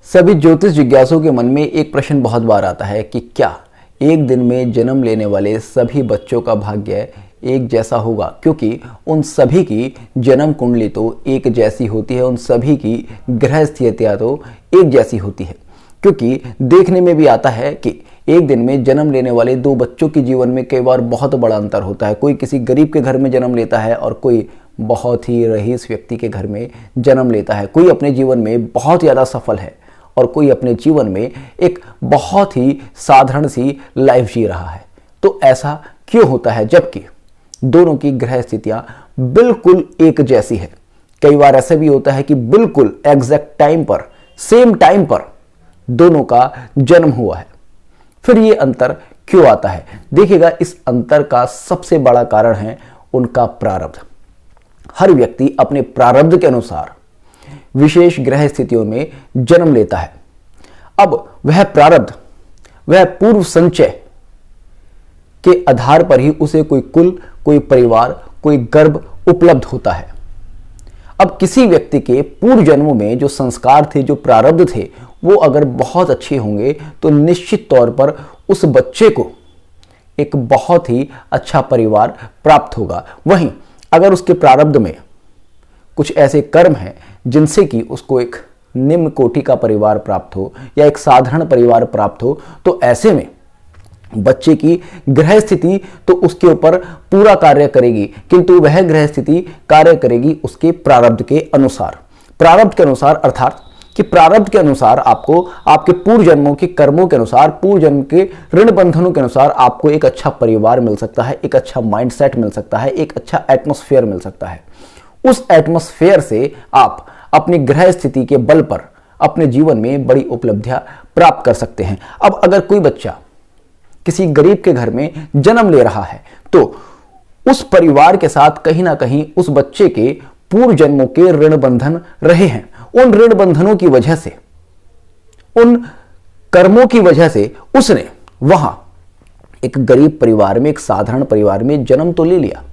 सभी ज्योतिष जिज्ञासुओं के मन में एक प्रश्न बहुत बार आता है कि क्या एक दिन में जन्म लेने वाले सभी बच्चों का भाग्य एक जैसा होगा, क्योंकि उन सभी की जन्म कुंडली तो एक जैसी होती है, उन सभी की ग्रह स्थितियां तो एक जैसी होती है। क्योंकि देखने में भी आता है कि एक दिन में जन्म लेने वाले दो बच्चों के जीवन में कई बार बहुत बड़ा अंतर होता है। कोई किसी गरीब के घर में जन्म लेता है और कोई बहुत ही रईस व्यक्ति के घर में जन्म लेता है। कोई अपने जीवन में बहुत ज़्यादा सफल है और कोई अपने जीवन में एक बहुत ही साधारण सी लाइफ जी रहा है। तो ऐसा क्यों होता है जबकि दोनों की ग्रह स्थितियां बिल्कुल एक जैसी है? कई बार ऐसा भी होता है कि बिल्कुल एग्जैक्ट टाइम पर, सेम टाइम पर दोनों का जन्म हुआ है। फिर ये अंतर क्यों आता है? देखिएगा, इस अंतर का सबसे बड़ा कारण है उनका प्रारब्ध। हर व्यक्ति अपने प्रारब्ध के अनुसार विशेष ग्रह स्थितियों में जन्म लेता है। अब वह प्रारब्ध, वह पूर्व संचय के आधार पर ही उसे कोई कुल, कोई परिवार, कोई गर्भ उपलब्ध होता है। अब किसी व्यक्ति के पूर्व जन्मों में जो संस्कार थे, जो प्रारब्ध थे, वो अगर बहुत अच्छे होंगे तो निश्चित तौर पर उस बच्चे को एक बहुत ही अच्छा परिवार प्राप्त होगा। वहीं अगर उसके प्रारब्ध में कुछ ऐसे कर्म हैं जिनसे कि उसको एक निम्न कोटि का परिवार प्राप्त हो या एक साधारण परिवार प्राप्त हो, तो ऐसे में बच्चे की ग्रह स्थिति तो उसके ऊपर पूरा कार्य करेगी, किंतु वह ग्रह स्थिति कार्य करेगी उसके प्रारब्ध के अनुसार। प्रारब्ध के अनुसार अर्थात कि प्रारब्ध के अनुसार आपको आपके पूर्व जन्मों के कर्मों के अनुसार, पूर्व जन्म के ऋण बंधनों के अनुसार आपको एक अच्छा परिवार मिल सकता है, एक अच्छा माइंडसेट मिल सकता है, एक अच्छा एटमॉस्फेयर मिल सकता है। उस एटमॉस्फेयर से आप अपनी ग्रह स्थिति के बल पर अपने जीवन में बड़ी उपलब्धियां प्राप्त कर सकते हैं। अब अगर कोई बच्चा किसी गरीब के घर में जन्म ले रहा है तो उस परिवार के साथ कहीं ना कहीं उस बच्चे के पूर्व जन्मों के ऋण बंधन रहे हैं। उन ऋण बंधनों की वजह से, उन कर्मों की वजह से उसने वहां एक गरीब परिवार में, एक साधारण परिवार में जन्म तो ले लिया,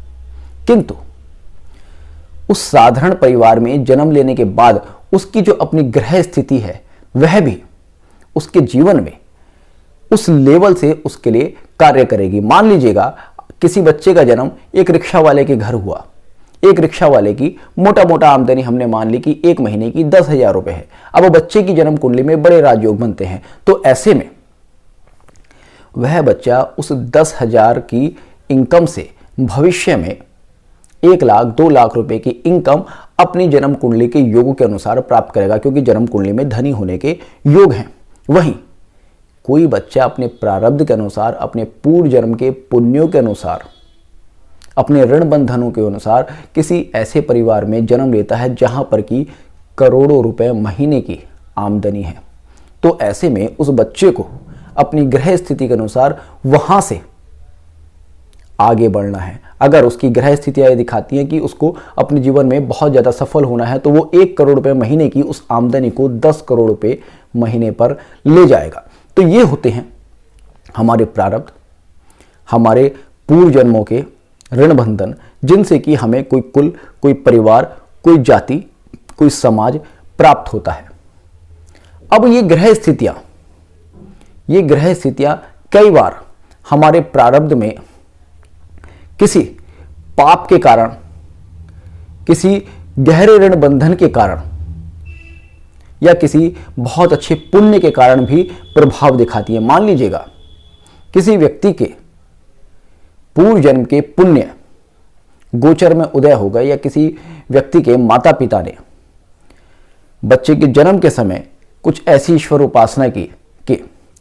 किंतु उस साधारण परिवार में जन्म लेने के बाद उसकी जो अपनी ग्रह स्थिति है वह भी उसके जीवन में उस लेवल से उसके लिए कार्य करेगी। मान लीजिएगा किसी बच्चे का जन्म एक रिक्शा वाले के घर हुआ। एक रिक्शा वाले की मोटा मोटा आमदनी हमने मान ली कि एक महीने की 10,000 रुपए है। अब बच्चे की जन्म कुंडली में बड़े राजयोग बनते हैं, तो ऐसे में वह बच्चा उस 10,000 की इनकम से भविष्य में 1 लाख 2 लाख रुपए की इनकम अपनी जन्म कुंडली के योगों के अनुसार प्राप्त करेगा, क्योंकि जन्म कुंडली में धनी होने के योग हैं। वहीं कोई बच्चा अपने प्रारब्ध के अनुसार, अपने पूर्व जन्म के पुण्यों के अनुसार, अपने ऋण बंधनों के अनुसार किसी ऐसे परिवार में जन्म लेता है जहां पर कि करोड़ों रुपए महीने की आमदनी है, तो ऐसे में उस बच्चे को अपनी ग्रह स्थिति के अनुसार वहां से आगे बढ़ना है। अगर उसकी ग्रह स्थितियां ये दिखाती हैं कि उसको अपने जीवन में बहुत ज़्यादा सफल होना है, तो वो 1 करोड़ रुपए महीने की उस आमदनी को 10 करोड़ रुपए महीने पर ले जाएगा। तो ये होते हैं हमारे प्रारब्ध, हमारे पूर्व जन्मों के ऋण बंधन, जिनसे कि हमें कोई कुल, कोई परिवार, कोई जाति, कोई समाज प्राप्त होता है। अब ये ग्रह स्थितियां कई बार हमारे प्रारब्ध में किसी पाप के कारण, किसी गहरे ऋण बंधन के कारण या किसी बहुत अच्छे पुण्य के कारण भी प्रभाव दिखाती है। मान लीजिएगा किसी व्यक्ति के पूर्व जन्म के पुण्य गोचर में उदय हो गए, या किसी व्यक्ति के माता पिता ने बच्चे के जन्म के समय कुछ ऐसी ईश्वर उपासना की कि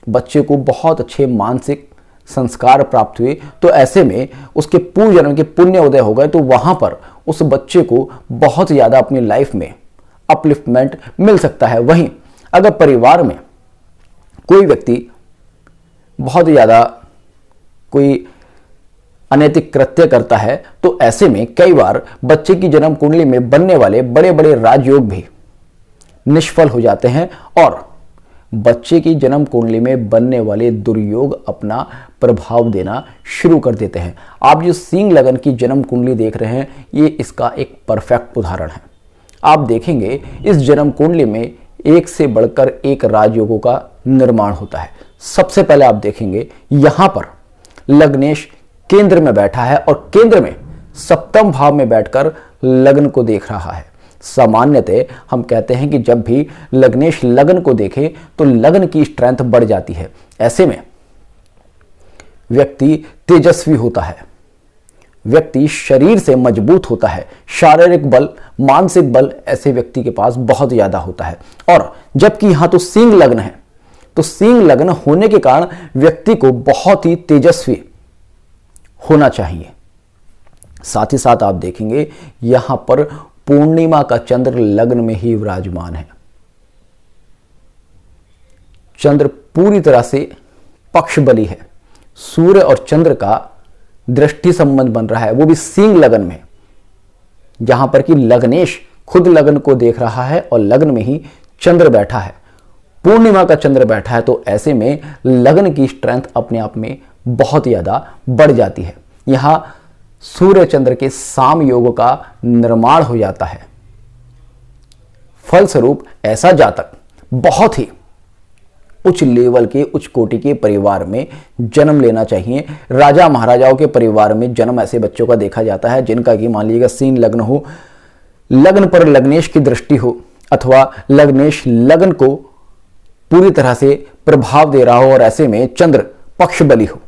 बच्चे को बहुत अच्छे मानसिक संस्कार प्राप्त हुए, तो ऐसे में उसके पूर्व जन्म के पुण्य उदय हो गए, तो वहां पर उस बच्चे को बहुत ज़्यादा अपनी लाइफ में अपलिफ्टमेंट मिल सकता है। वहीं अगर परिवार में कोई व्यक्ति बहुत ज़्यादा कोई अनैतिक कृत्य करता है, तो ऐसे में कई बार बच्चे की जन्म कुंडली में बनने वाले बड़े बड़े राजयोग भी निष्फल हो जाते हैं और बच्चे की जन्म कुंडली में बनने वाले दुर्योग अपना प्रभाव देना शुरू कर देते हैं। आप जो सिंह लगन की जन्म कुंडली देख रहे हैं, ये इसका एक परफेक्ट उदाहरण है। आप देखेंगे इस जन्म कुंडली में एक से बढ़कर एक राजयोगों का निर्माण होता है। सबसे पहले आप देखेंगे यहां पर लग्नेश केंद्र में बैठा है और केंद्र में सप्तम भाव में बैठकर लग्न को देख रहा है। सामान्यतः हम कहते हैं कि जब भी लग्नेश लग्न को देखे तो लग्न की स्ट्रेंथ बढ़ जाती है। ऐसे में व्यक्ति तेजस्वी होता है, व्यक्ति शरीर से मजबूत होता है, शारीरिक बल, मानसिक बल ऐसे व्यक्ति के पास बहुत ज्यादा होता है। और जबकि यहां तो सिंह लग्न है, तो सिंह लग्न होने के कारण व्यक्ति को बहुत ही तेजस्वी होना चाहिए। साथ ही साथ आप देखेंगे यहां पर पूर्णिमा का चंद्र लग्न में ही विराजमान है। चंद्र पूरी तरह से पक्ष बली है। सूर्य और चंद्र का दृष्टि संबंध बन रहा है, वो भी सिंह लग्न में, जहां पर कि लग्नेश खुद लग्न को देख रहा है और लग्न में ही चंद्र बैठा है, पूर्णिमा का चंद्र बैठा है। तो ऐसे में लग्न की स्ट्रेंथ अपने आप में बहुत ज्यादा बढ़ जाती है। यहां सूर्य चंद्र के साम योग का निर्माण हो जाता है। फलस्वरूप ऐसा जातक बहुत ही उच्च लेवल के, उच्च कोटि के परिवार में जन्म लेना चाहिए। राजा महाराजाओं के परिवार में जन्म ऐसे बच्चों का देखा जाता है जिनका कि मान लीजिएगा सिंह लग्न हो, लग्न पर लग्नेश की दृष्टि हो, अथवा लग्नेश लग्न को पूरी तरह से प्रभाव दे रहा हो और ऐसे में चंद्र पक्ष बली हो।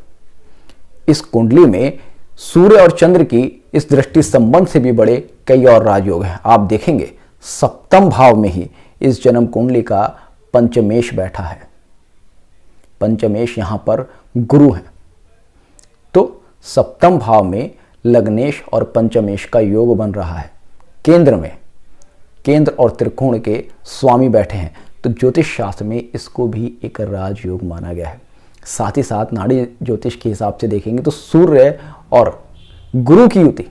इस कुंडली में सूर्य और चंद्र की इस दृष्टि संबंध से भी बड़े कई और राजयोग हैं। आप देखेंगे सप्तम भाव में ही इस जन्म कुंडली का पंचमेश बैठा है। पंचमेश यहां पर गुरु है। तो सप्तम भाव में लग्नेश और पंचमेश का योग बन रहा है। केंद्र में केंद्र और त्रिकोण के स्वामी बैठे हैं, तो ज्योतिष शास्त्र में इसको भी एक राजयोग माना गया है। साथ ही साथ नाड़ी ज्योतिष के हिसाब से देखेंगे तो सूर्य और गुरु की युति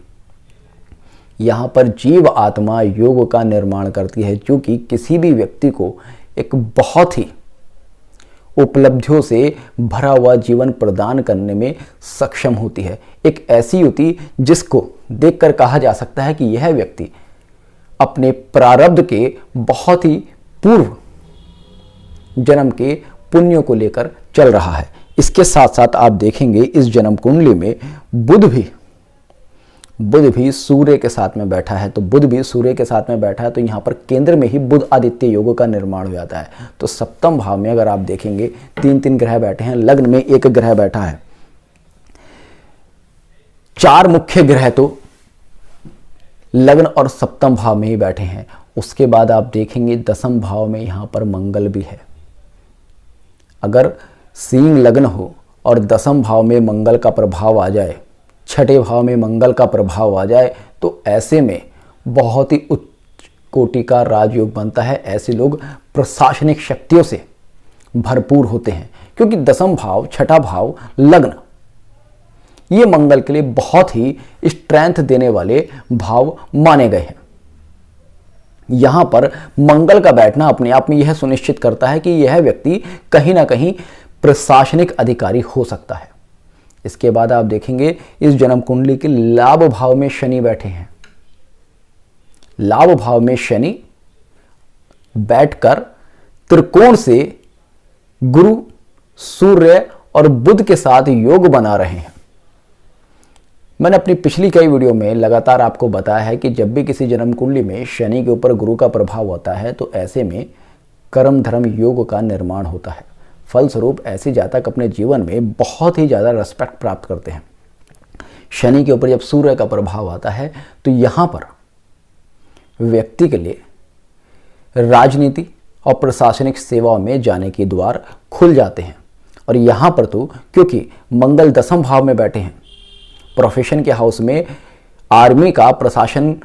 यहां पर जीव आत्मा योग का निर्माण करती है, जो कि किसी भी व्यक्ति को एक बहुत ही उपलब्धियों से भरा हुआ जीवन प्रदान करने में सक्षम होती है। एक ऐसी युति जिसको देखकर कहा जा सकता है कि यह व्यक्ति अपने प्रारब्ध के बहुत ही पूर्व जन्म के पुण्यों को लेकर चल रहा है। इसके साथ साथ आप देखेंगे इस जन्म कुंडली में बुध भी सूर्य के साथ में बैठा है। तो बुध भी सूर्य के साथ में बैठा है, तो यहाँ पर केंद्र में ही बुध आदित्य योग का निर्माण हो जाता है। तो सप्तम भाव में अगर आप देखेंगे तीन ग्रह बैठे हैं, लग्न में एक ग्रह बैठा है, चार मुख्य ग्रह तो लग्न और सप्तम भाव में ही बैठे हैं। उसके बाद आप देखेंगे दसम भाव में यहां पर मंगल भी है। अगर सिंह लग्न हो और दसम भाव में मंगल का प्रभाव आ जाए, छठे भाव में मंगल का प्रभाव आ जाए, तो ऐसे में बहुत ही उच्च कोटि का राजयोग बनता है। ऐसे लोग प्रशासनिक शक्तियों से भरपूर होते हैं, क्योंकि दसम भाव, छठा भाव, लग्न ये मंगल के लिए बहुत ही स्ट्रेंथ देने वाले भाव माने गए हैं। यहां पर मंगल का बैठना अपने आप में यह सुनिश्चित करता है कि यह व्यक्ति कहीं ना कहीं प्रशासनिक अधिकारी हो सकता है। इसके बाद आप देखेंगे इस जन्म कुंडली के लाभ भाव में शनि बैठे हैं। लाभ भाव में शनि बैठकर त्रिकोण से गुरु, सूर्य और बुध के साथ योग बना रहे हैं। मैंने अपनी पिछली कई वीडियो में लगातार आपको बताया है कि जब भी किसी जन्म कुंडली में शनि के ऊपर गुरु का प्रभाव होता है, तो ऐसे में कर्म धर्म योग का निर्माण होता है। फलस्वरूप ऐसे जातक अपने जीवन में बहुत ही ज़्यादा रेस्पेक्ट प्राप्त करते हैं। शनि के ऊपर जब सूर्य का प्रभाव आता है, तो यहाँ पर व्यक्ति के लिए राजनीति और प्रशासनिक सेवाओं में जाने के द्वार खुल जाते हैं। और यहाँ पर तो क्योंकि मंगल दसम भाव में बैठे हैं, प्रोफेशन के हाउस में आर्मी का प्रशासन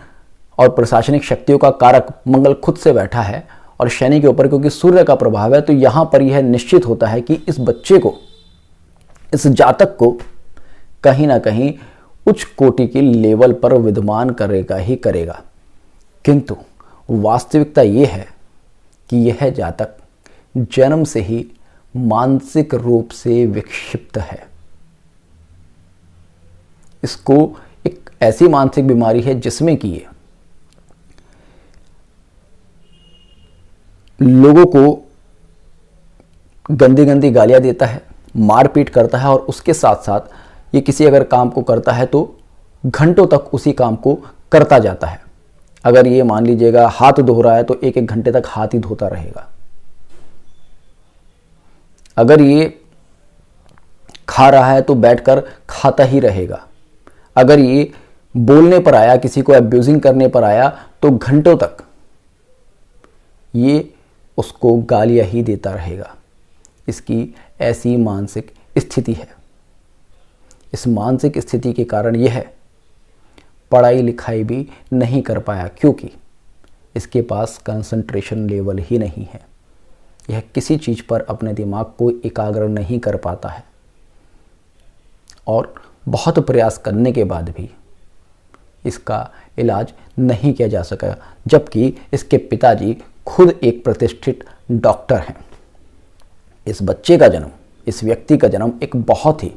और प्रशासनिक शक्तियों का कारक मंगल खुद से बैठा है, और शनि के ऊपर क्योंकि सूर्य का प्रभाव है, तो यहां पर यह निश्चित होता है कि इस बच्चे को, इस जातक को कहीं ना कहीं उच्च कोटि के लेवल पर विद्यमान करेगा ही करेगा। किंतु वास्तविकता यह है कि यह जातक जन्म से ही मानसिक रूप से विक्षिप्त है। इसको एक ऐसी मानसिक बीमारी है जिसमें कि ये लोगों को गंदी गंदी गालियां देता है, मारपीट करता है, और उसके साथ साथ ये किसी अगर काम को करता है तो घंटों तक उसी काम को करता जाता है। अगर ये मान लीजिएगा हाथ धो रहा है तो एक एक घंटे तक हाथ ही धोता रहेगा। अगर ये खा रहा है तो बैठकर खाता ही रहेगा। अगर ये बोलने पर आया, किसी को अब्यूजिंग करने पर आया, तो घंटों तक ये उसको गालियां ही देता रहेगा। इसकी ऐसी मानसिक स्थिति है। इस मानसिक स्थिति के कारण यह पढ़ाई लिखाई भी नहीं कर पाया, क्योंकि इसके पास कंसंट्रेशन लेवल ही नहीं है। यह किसी चीज़ पर अपने दिमाग को एकाग्र नहीं कर पाता है, और बहुत प्रयास करने के बाद भी इसका इलाज नहीं किया जा सका, जबकि इसके पिताजी खुद एक प्रतिष्ठित डॉक्टर हैं। इस बच्चे का जन्म, इस व्यक्ति का जन्म एक बहुत ही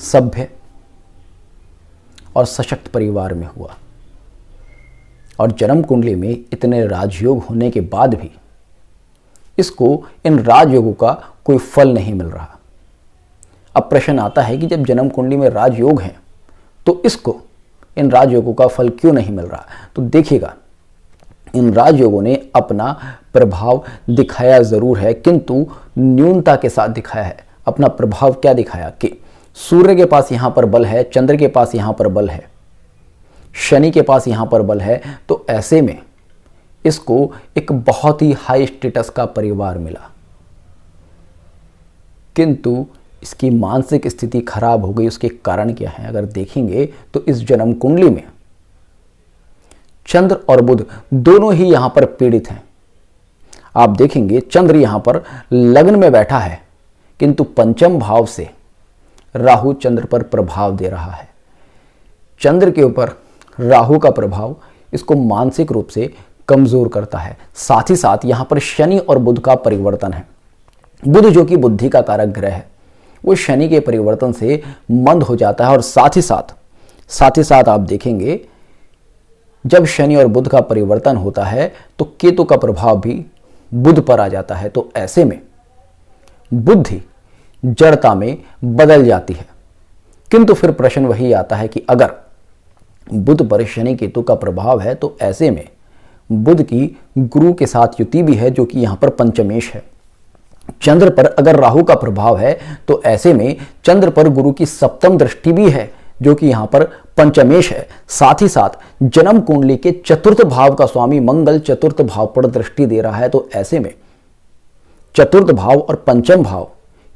सभ्य और सशक्त परिवार में हुआ, और जन्म कुंडली में इतने राजयोग होने के बाद भी इसको इन राजयोगों का कोई फल नहीं मिल रहा। अब प्रश्न आता है कि जब जन्म कुंडली में राजयोग है तो इसको इन राजयोगों का फल क्यों नहीं मिल रहा? तो देखिएगा, इन राजयोगों ने अपना प्रभाव दिखाया जरूर है, किंतु न्यूनता के साथ दिखाया है। अपना प्रभाव क्या दिखाया कि सूर्य के पास यहां पर बल है, चंद्र के पास यहां पर बल है, शनि के पास यहां पर बल है, तो ऐसे में इसको एक बहुत ही हाई स्टेटस का परिवार मिला, किंतु इसकी मानसिक स्थिति खराब हो गई। उसके कारण क्या है? अगर देखेंगे तो इस जन्म कुंडली में चंद्र और बुध दोनों ही यहां पर पीड़ित हैं। आप देखेंगे चंद्र यहां पर लग्न में बैठा है, किंतु पंचम भाव से राहु चंद्र पर प्रभाव दे रहा है। चंद्र के ऊपर राहु का प्रभाव इसको मानसिक रूप से कमजोर करता है। साथ ही साथ यहां पर शनि और बुध का परिवर्तन है। बुध जो कि बुद्धि का कारक ग्रह है, वो शनि के परिवर्तन से मंद हो जाता है, और साथ ही साथ आप देखेंगे जब शनि और बुध का परिवर्तन होता है तो केतु का प्रभाव भी बुध पर आ जाता है। तो ऐसे में बुद्धि जड़ता में बदल जाती है। किंतु फिर प्रश्न वही आता है कि अगर बुध पर शनि केतु का प्रभाव है तो ऐसे में बुध की गुरु के साथ युति भी है, जो कि यहां पर पंचमेश है। चंद्र पर अगर राहु का प्रभाव है तो ऐसे में चंद्र पर गुरु की सप्तम दृष्टि भी है, जो कि यहां पर पंचमेश है। साथ ही साथ जन्म कुंडली के चतुर्थ भाव का स्वामी मंगल चतुर्थ भाव पर दृष्टि दे रहा है। तो ऐसे में चतुर्थ भाव और पंचम भाव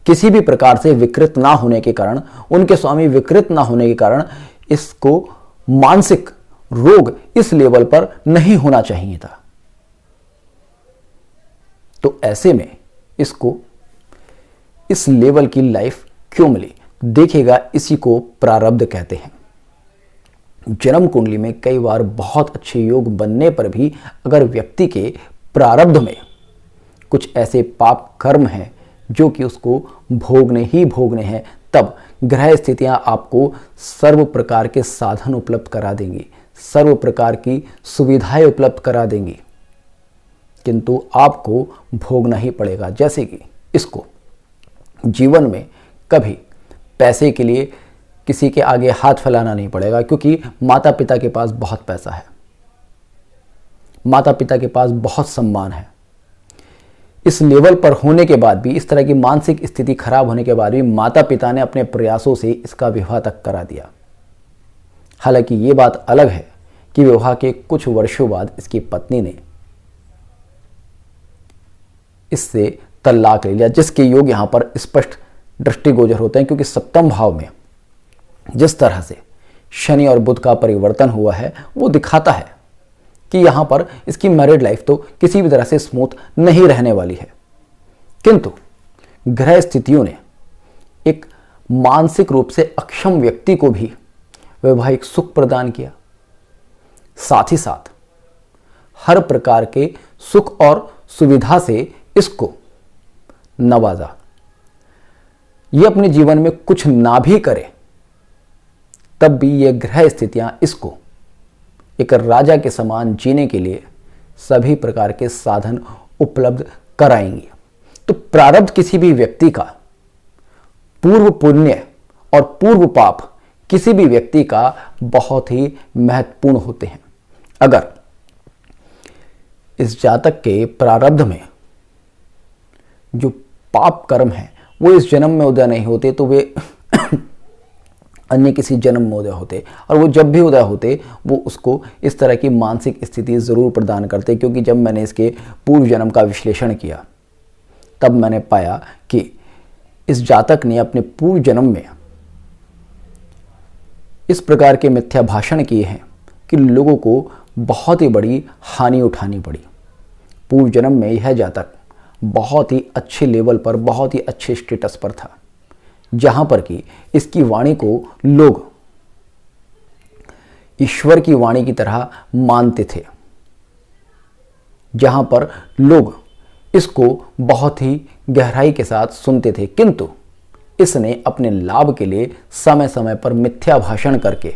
किसी भी प्रकार से विकृत ना होने के कारण, उनके स्वामी विकृत ना होने के कारण इसको मानसिक रोग इस लेवल पर नहीं होना चाहिए था। तो ऐसे में इसको इस लेवल की लाइफ क्यों मिली? देखिएगा, इसी को प्रारब्ध कहते हैं। जन्म कुंडली में कई बार बहुत अच्छे योग बनने पर भी अगर व्यक्ति के प्रारब्ध में कुछ ऐसे पाप कर्म हैं जो कि उसको भोगने हैं, तब ग्रह स्थितियां आपको सर्व प्रकार के साधन उपलब्ध करा देंगी, सर्व प्रकार की सुविधाएं उपलब्ध करा देंगी, किंतु आपको भोगना ही पड़ेगा। जैसे कि इसको जीवन में कभी पैसे के लिए किसी के आगे हाथ फैलाना नहीं पड़ेगा, क्योंकि माता पिता के पास बहुत पैसा है, माता पिता के पास बहुत सम्मान है। इस लेवल पर होने के बाद भी, इस तरह की मानसिक स्थिति खराब होने के बाद भी माता पिता ने अपने प्रयासों से इसका विवाह तक करा दिया। हालांकि ये बात अलग है कि विवाह के कुछ वर्षों बाद इसकी पत्नी ने इससे तलाक ले लिया, जिसके योग यहां पर स्पष्ट दृष्टिगोचर होते हैं, क्योंकि सप्तम भाव में जिस तरह से शनि और बुध का परिवर्तन हुआ है वो दिखाता है कि यहां पर इसकी मैरिड लाइफ तो किसी भी तरह से स्मूथ नहीं रहने वाली है। किंतु ग्रह स्थितियों ने एक मानसिक रूप से अक्षम व्यक्ति को भी वैवाहिक सुख प्रदान किया, साथ ही साथ हर प्रकार के सुख और सुविधा से इसको नवाजा। ये अपने जीवन में कुछ ना भी करे तब भी ये ग्रह स्थितियां इसको एक राजा के समान जीने के लिए सभी प्रकार के साधन उपलब्ध कराएंगी। तो प्रारब्ध किसी भी व्यक्ति का, पूर्व पुण्य और पूर्व पाप किसी भी व्यक्ति का बहुत ही महत्वपूर्ण होते हैं। अगर इस जातक के प्रारब्ध में जो पाप कर्म है वो इस जन्म में उदय नहीं होते तो वे अन्य किसी जन्म में उदय होते, और वो जब भी उदय होते वो उसको इस तरह की मानसिक स्थिति ज़रूर प्रदान करते। क्योंकि जब मैंने इसके पूर्व जन्म का विश्लेषण किया तब मैंने पाया कि इस जातक ने अपने पूर्व जन्म में इस प्रकार के मिथ्या भाषण किए हैं कि लोगों को बहुत ही बड़ी हानि उठानी पड़ी। पूर्व जन्म में यह जातक बहुत ही अच्छे लेवल पर, बहुत ही अच्छे स्टेटस पर था, जहां पर कि इसकी वाणी को लोग ईश्वर की वाणी की तरह मानते थे, जहां पर लोग इसको बहुत ही गहराई के साथ सुनते थे। किंतु इसने अपने लाभ के लिए समय समय पर मिथ्या भाषण करके,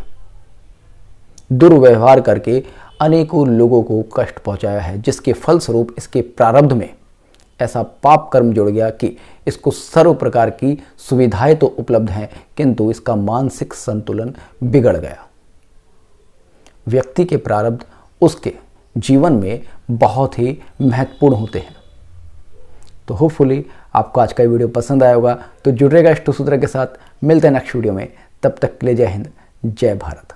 दुर्व्यवहार करके अनेकों लोगों को कष्ट पहुंचाया है, जिसके फलस्वरूप इसके प्रारब्ध में ऐसा पाप कर्म जुड़ गया कि इसको सर्व प्रकार की सुविधाएं तो उपलब्ध हैं किंतु इसका मानसिक संतुलन बिगड़ गया। व्यक्ति के प्रारब्ध उसके जीवन में बहुत ही महत्वपूर्ण होते हैं। तो होपफुली आपको आज का वीडियो पसंद आया होगा। तो जुड़ रहेगा इष्ट सूत्र के साथ। मिलते हैं नेक्स्ट वीडियो में, तब तक के लिए जय हिंद, जय भारत।